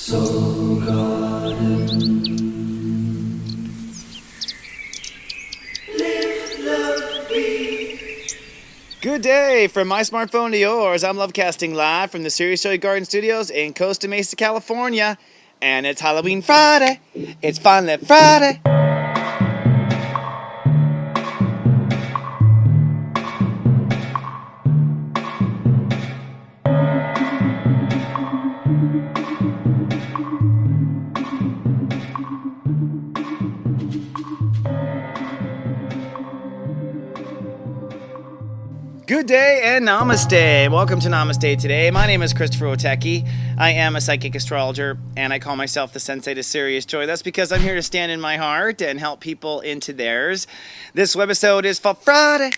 Soul Garden. Live, love, be. Good day from my smartphone to yours. I'm Lovecasting live from the Serious Joy Garden Studios in Costa Mesa, California. And it's Halloween Friday. It's finally Friday. Good day and namaste. Welcome to Namaste today. My name is Christopher Oteki. I am a psychic astrologer and I call myself the Sensei to Serious Joy. That's because I'm here to stand in my heart and help people into theirs. This webisode is for Friday.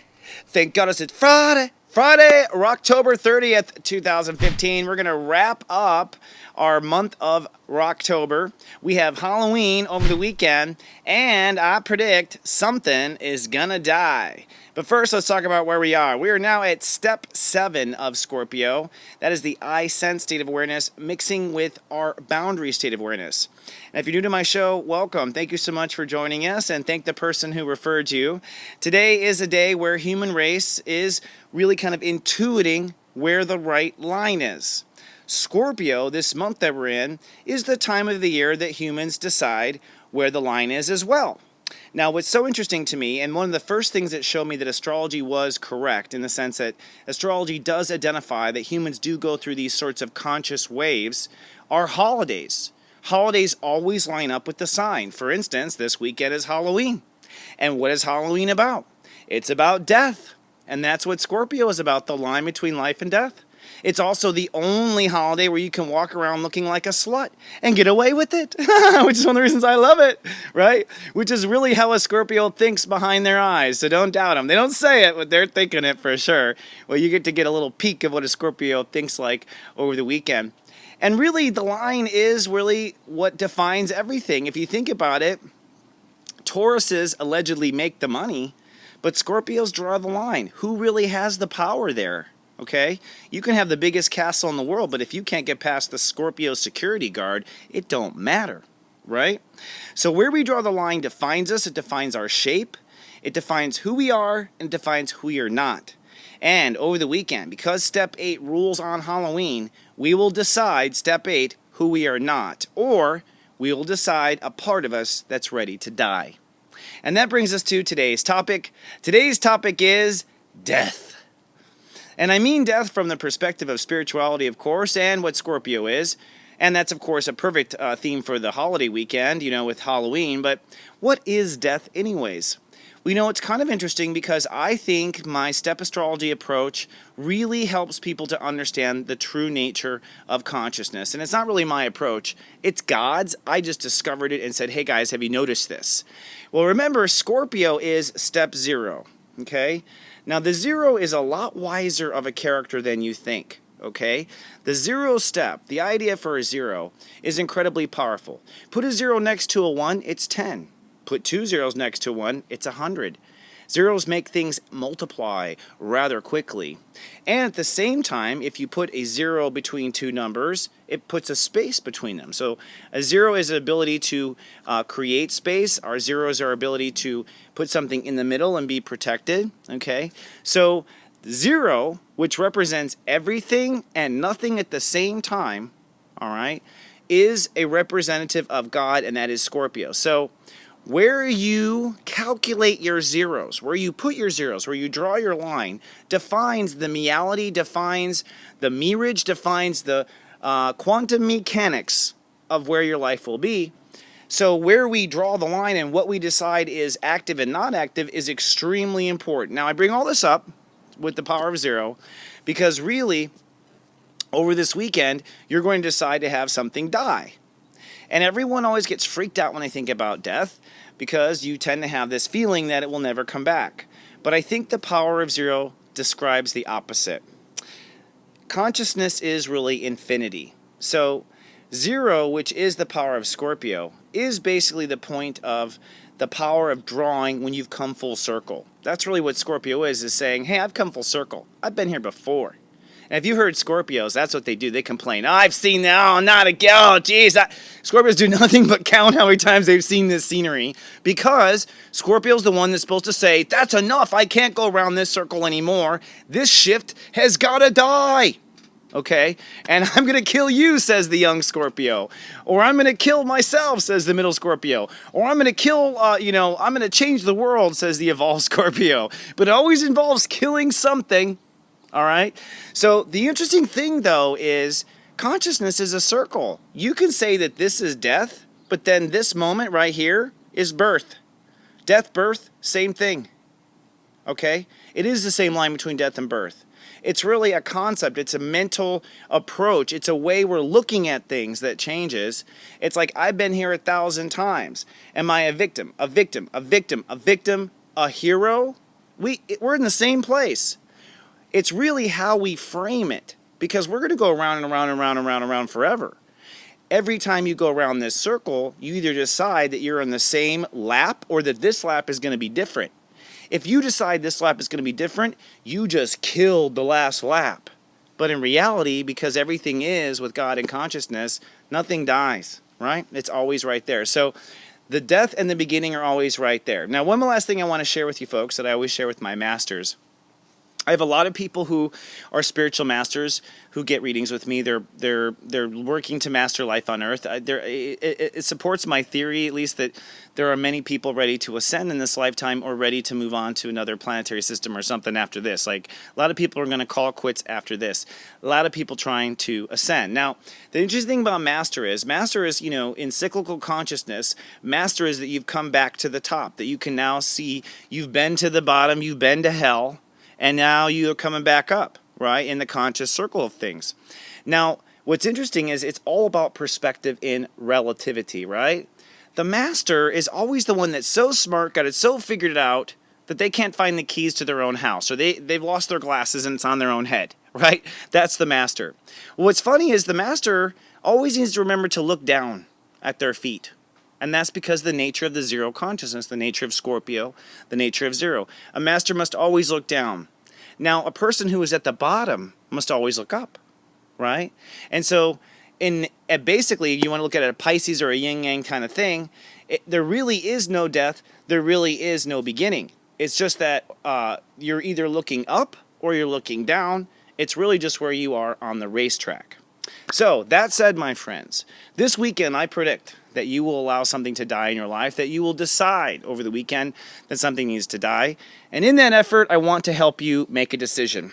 Thank goddess it's Friday. Friday, October 30th, 2015. We're going to wrap up our month of October. We have Halloween over the weekend, and I predict something is going to die. But first, let's talk about where we are. We are now at step 7 of Scorpio. That is the I sense state of awareness mixing with our boundary state of awareness. And if you're new to my show, welcome. Thank you so much for joining us, and thank the person who referred you. Today is a day where human race is really kind of intuiting where the right line is. Scorpio, this month that we're in, is the time of the year that humans decide where the line is as well. Now, what's so interesting to me, and one of the first things that showed me that astrology was correct in the sense that astrology does identify that humans do go through these sorts of conscious waves, are holidays. Holidays always line up with the sign. For instance, this weekend is Halloween. And what is Halloween about? It's about death. And that's what Scorpio is about, the line between life and death. It's also the only holiday where you can walk around looking like a slut and get away with it, which is one of the reasons I love it, right? Which is really how a Scorpio thinks behind their eyes, so don't doubt them. They don't say it, but they're thinking it for sure. Well, you get a little peek of what a Scorpio thinks like over the weekend. And really, the line is really what defines everything. If you think about it, Tauruses allegedly make the money, but Scorpios draw the line. Who really has the power there? Okay? You can have the biggest castle in the world, but if you can't get past the Scorpio security guard, it don't matter, right? So where we draw the line defines us. It defines our shape. It defines who we are, and it defines who we are not. And over the weekend, because step 8 rules on Halloween, we will decide, step 8, who we are not. Or we will decide a part of us that's ready to die. And that brings us to today's topic. Today's topic is death. And I mean death from the perspective of spirituality, of course, and what Scorpio is. And that's, of course, a perfect theme for the holiday weekend, with Halloween. But what is death anyways? It's kind of interesting because I think my step astrology approach really helps people to understand the true nature of consciousness. And it's not really my approach. It's God's. I just discovered it and said, hey, guys, have you noticed this? Well, remember, Scorpio is step 0, okay? Now, the 0 is a lot wiser of a character than you think, okay? The 0 step, the idea for a 0, is incredibly powerful. Put a 0 next to a 1, it's 10. Put 2 zeros next to 1, it's 100. Zeros make things multiply rather quickly. And at the same time, if you put a 0 between two numbers, it puts a space between them. So a 0 is an ability to create space. Our 0 is our ability to put something in the middle and be protected. Okay? So 0, which represents everything and nothing at the same time, all right, is a representative of God, and that is Scorpio. So where you calculate your zeros, where you put your zeros, where you draw your line, defines the meality, defines the mirage, defines the quantum mechanics of where your life will be. So where we draw the line and what we decide is active and not active is extremely important. Now, I bring all this up with the power of 0 because really, over this weekend, you're going to decide to have something die. And everyone always gets freaked out when they think about death because you tend to have this feeling that it will never come back. But I think the power of 0 describes the opposite. Consciousness is really infinity. So 0, which is the power of Scorpio, is basically the point of the power of drawing when you've come full circle. That's really what Scorpio is saying, hey, I've come full circle. I've been here before. And if you heard Scorpios, that's what they do. They complain. Oh, I've seen that. Oh, not again. Oh, geez. Scorpios do nothing but count how many times they've seen this scenery, because Scorpio's the one that's supposed to say, that's enough. I can't go around this circle anymore. This shift has got to die. Okay? And I'm going to kill you, says the young Scorpio. Or I'm going to kill myself, says the middle Scorpio. Or I'm going to kill, I'm going to change the world, says the evolved Scorpio. But it always involves killing something. All right? So the interesting thing, though, is consciousness is a circle. You can say that this is death, but then this moment right here is birth. Death, birth, same thing. Okay? It is the same line between death and birth. It's really a concept. It's a mental approach. It's a way we're looking at things that changes. It's like, I've been here 1,000 times. Am I a victim? A victim? A victim? A victim? A hero? We're in the same place. It's really how we frame it, because we're going to go around and around and around and around and around forever. Every time you go around this circle, you either decide that you're on the same lap or that this lap is going to be different. If you decide this lap is going to be different, you just killed the last lap. But in reality, because everything is with God and consciousness, nothing dies, right? It's always right there. So the death and the beginning are always right there. Now, one last thing I want to share with you folks that I always share with my masters. I have a lot of people who are spiritual masters who get readings with me. They're working to master life on Earth. It supports my theory, at least, that there are many people ready to ascend in this lifetime or ready to move on to another planetary system or something after this. Like, a lot of people are going to call quits after this. A lot of people trying to ascend. Now, the interesting thing about master is, in cyclical consciousness, master is that you've come back to the top, that you can now see you've been to the bottom, you've been to hell, and now you're coming back up, right, in the conscious circle of things. Now, what's interesting is it's all about perspective in relativity, right? The master is always the one that's so smart, got it so figured out, that they can't find the keys to their own house, or they've lost their glasses and it's on their own head, right? That's the master. What's funny is the master always needs to remember to look down at their feet. And that's because the nature of the zero consciousness, the nature of Scorpio, the nature of zero. A master must always look down. Now, a person who is at the bottom must always look up, right? And so, basically, you want to look at a Pisces or a yin-yang kind of thing, there really is no death, there really is no beginning. It's just that you're either looking up or you're looking down. It's really just where you are on the racetrack. So, that said, my friends, this weekend I predict that you will allow something to die in your life, that you will decide over the weekend that something needs to die. And in that effort, I want to help you make a decision.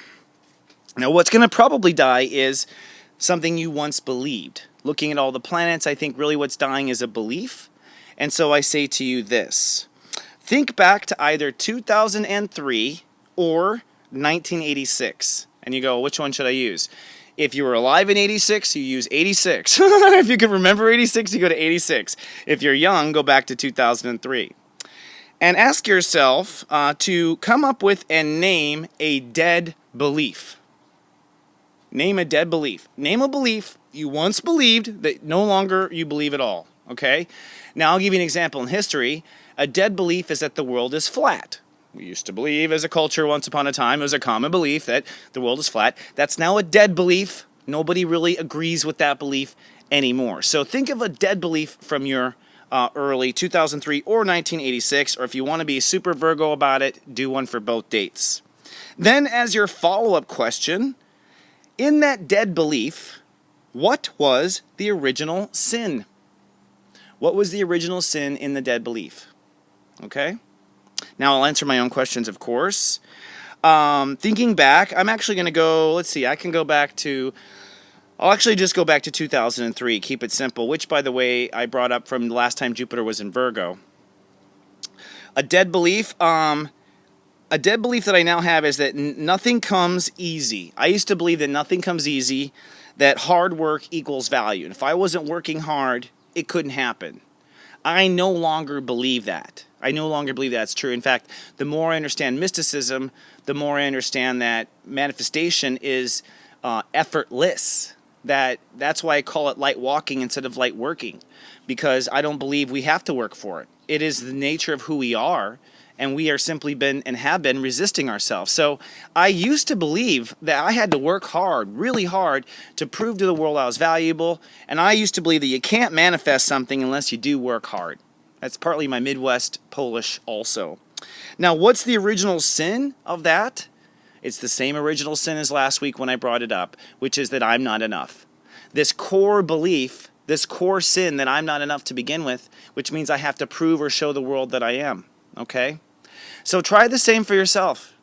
Now, what's going to probably die is something you once believed. Looking at all the planets, I think really what's dying is a belief. And so I say to you this. Think back to either 2003 or 1986. And you go, which one should I use? If you were alive in 86, you use 86. If you can remember 86, you go to 86. If you're young, go back to 2003. And ask yourself to come up with and name a dead belief. Name a dead belief. Name a belief you once believed that no longer you believe at all. Okay? Now, I'll give you an example in history. A dead belief is that the world is flat. We used to believe as a culture once upon a time, it was a common belief that the world is flat. That's now a dead belief. Nobody really agrees with that belief anymore. So think of a dead belief from your early 2003 or 1986, or if you want to be super Virgo about it, do one for both dates. Then as your follow-up question, in that dead belief, what was the original sin? What was the original sin in the dead belief? Okay? Now, I'll answer my own questions, of course. Thinking back, I'm actually going to go, I'll actually just go back to 2003, keep it simple, which, by the way, I brought up from the last time Jupiter was in Virgo. A dead belief that I now have is that nothing comes easy. I used to believe that nothing comes easy, that hard work equals value. And if I wasn't working hard, it couldn't happen. I no longer believe that. I no longer believe that's true. In fact, the more I understand mysticism, the more I understand that manifestation is effortless. That's why I call it light walking instead of light working, because I don't believe we have to work for it. It is the nature of who we are, and we are simply been and have been resisting ourselves. So I used to believe that I had to work hard, really hard, to prove to the world I was valuable, and I used to believe that you can't manifest something unless you do work hard. That's partly my Midwest Polish also. Now, what's the original sin of that? It's the same original sin as last week when I brought it up, which is that I'm not enough. This core belief, this core sin that I'm not enough to begin with, which means I have to prove or show the world that I am. Okay? So try the same for yourself.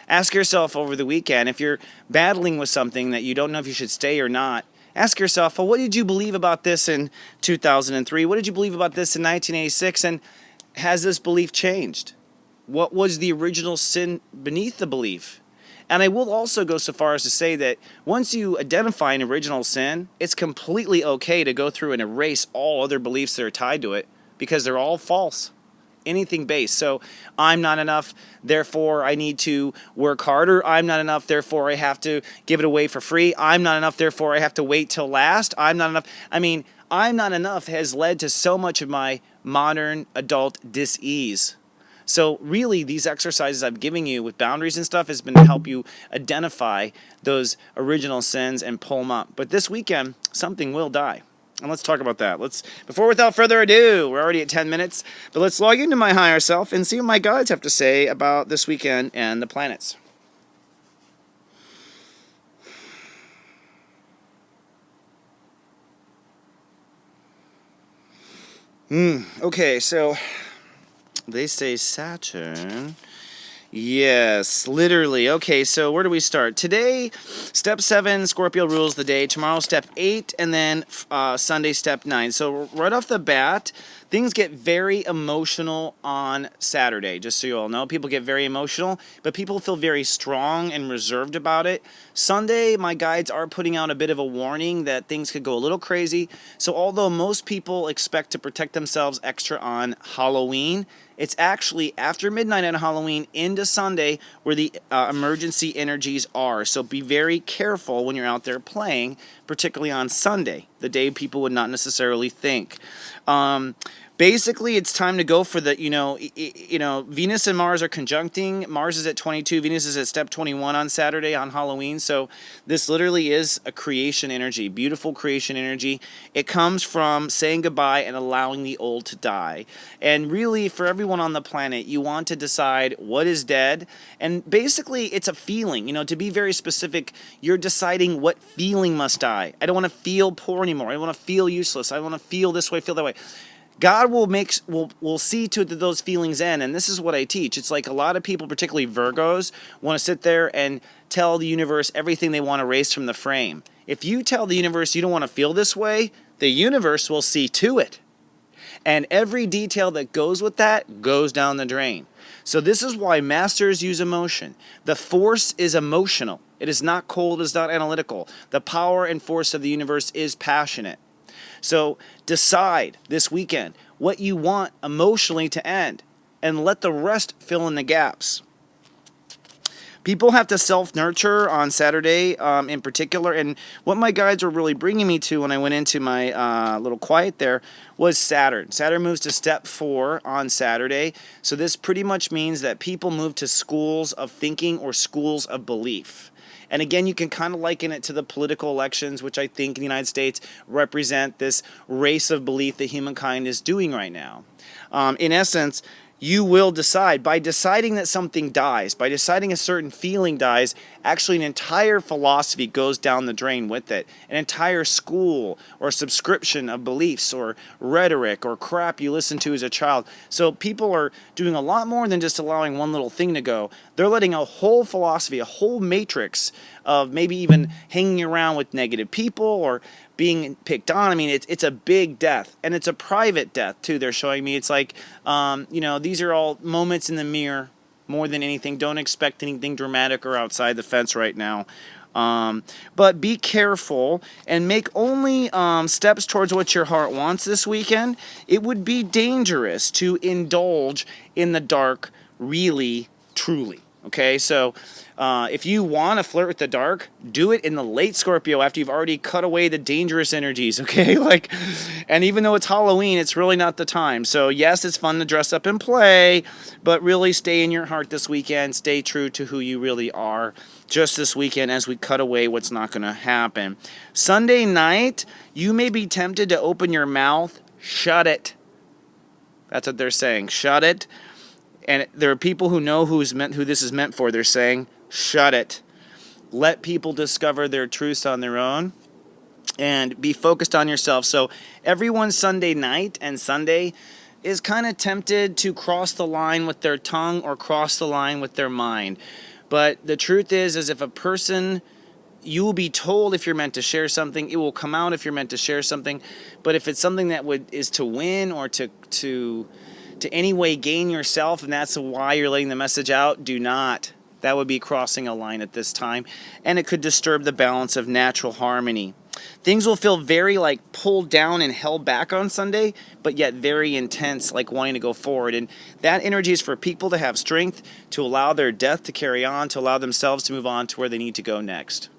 Ask yourself over the weekend, if you're battling with something that you don't know if you should stay or not, ask yourself, well, what did you believe about this in 2003? What did you believe about this in 1986? And has this belief changed? What was the original sin beneath the belief? And I will also go so far as to say that once you identify an original sin, it's completely okay to go through and erase all other beliefs that are tied to it because they're all false. Anything based. So I'm not enough, therefore I need to work harder. I'm not enough, therefore I have to give it away for free. I'm not enough, therefore I have to wait till last. I'm not enough. I mean, I'm not enough has led to so much of my modern adult dis-ease. So really, these exercises I'm giving you with boundaries and stuff has been to help you identify those original sins and pull them up. But this weekend, something will die. And let's talk about that. Without further ado, we're already at 10 minutes, but let's log into my higher self and see what my guides have to say about this weekend and the planets. Okay, so they say Saturn. Yes, literally. Okay, so where do we start? Today, step 7, Scorpio rules the day. Tomorrow, step 8, and then Sunday, step 9. So right off the bat, things get very emotional on Saturday, just so you all know. People get very emotional, but people feel very strong and reserved about it. Sunday, my guides are putting out a bit of a warning that things could go a little crazy. So although most people expect to protect themselves extra on Halloween, it's actually after midnight on Halloween into Sunday where the emergency energies are. So be very careful when you're out there playing, particularly on Sunday, the day people would not necessarily think. Basically, it's time to go for the, Venus and Mars are conjuncting. Mars is at 22. Venus is at step 21 on Saturday on Halloween. So this literally is a creation energy, beautiful creation energy. It comes from saying goodbye and allowing the old to die. And really, for everyone on the planet, you want to decide what is dead. And basically, it's a feeling. To be very specific, you're deciding what feeling must die. I don't want to feel poor anymore. I don't want to feel useless. I want to feel this way, feel that way. God will see to it that those feelings end, and this is what I teach. It's like a lot of people, particularly Virgos, want to sit there and tell the universe everything they want to erase from the frame. If you tell the universe you don't want to feel this way, the universe will see to it. And every detail that goes with that goes down the drain. So this is why masters use emotion. The force is emotional. It is not cold, it is not analytical. The power and force of the universe is passionate. So decide this weekend what you want emotionally to end and let the rest fill in the gaps. People have to self-nurture on Saturday in particular, and what my guides were really bringing me to when I went into my little quiet there was Saturn. Saturn moves to step 4 on Saturday, so this pretty much means that people move to schools of thinking or schools of belief. And again, you can kind of liken it to the political elections, which I think in the United States represent this race of belief that humankind is doing right now. In essence, you will decide. By deciding that something dies, by deciding a certain feeling dies, actually an entire philosophy goes down the drain with it. An entire school or subscription of beliefs or rhetoric or crap you listened to as a child. So people are doing a lot more than just allowing one little thing to go. They're letting a whole philosophy, a whole matrix of maybe even hanging around with negative people or being picked on. I mean, it's a big death, and it's a private death too. They're showing me it's like, these are all moments in the mirror more than anything. Don't expect anything dramatic or outside the fence right now. But be careful and make only steps towards what your heart wants this weekend. It would be dangerous to indulge in the dark, really, truly. Okay, so if you want to flirt with the dark, do it in the late Scorpio after you've already cut away the dangerous energies, okay? And even though it's Halloween, it's really not the time. So yes, it's fun to dress up and play, but really stay in your heart this weekend. Stay true to who you really are just this weekend as we cut away what's not going to happen. Sunday night, you may be tempted to open your mouth. Shut it. That's what they're saying. Shut it. And there are people who know who this is meant for. They're saying, shut it. Let people discover their truths on their own and be focused on yourself. So everyone Sunday night and Sunday is kind of tempted to cross the line with their tongue or cross the line with their mind. But the truth is if a person, you will be told if you're meant to share something. It will come out if you're meant to share something. But if it's something that is to win or to any way gain yourself, and that's why you're letting the message out, do not. That would be crossing a line at this time, and it could disturb the balance of natural harmony. Things will feel very pulled down and held back on Sunday, but yet very intense, wanting to go forward. And that energy is for people to have strength, to allow their death to carry on, to allow themselves to move on to where they need to go next.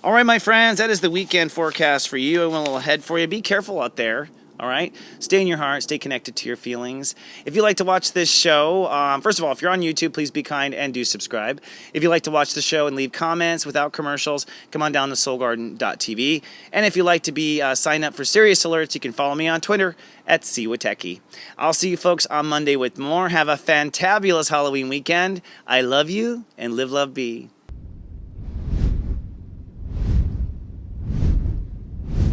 All right, my friends, that is the weekend forecast for you. I went a little ahead for you. Be careful out there. All right? Stay in your heart. Stay connected to your feelings. If you like to watch this show, first of all, if you're on YouTube, please be kind and do subscribe. If you like to watch the show and leave comments without commercials, come on down to soulgarden.tv. And if you like to be signed up for Sirius Alerts, you can follow me on Twitter at @CWateki. I'll see you folks on Monday with more. Have a fantabulous Halloween weekend. I love you, and live, love, be.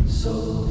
So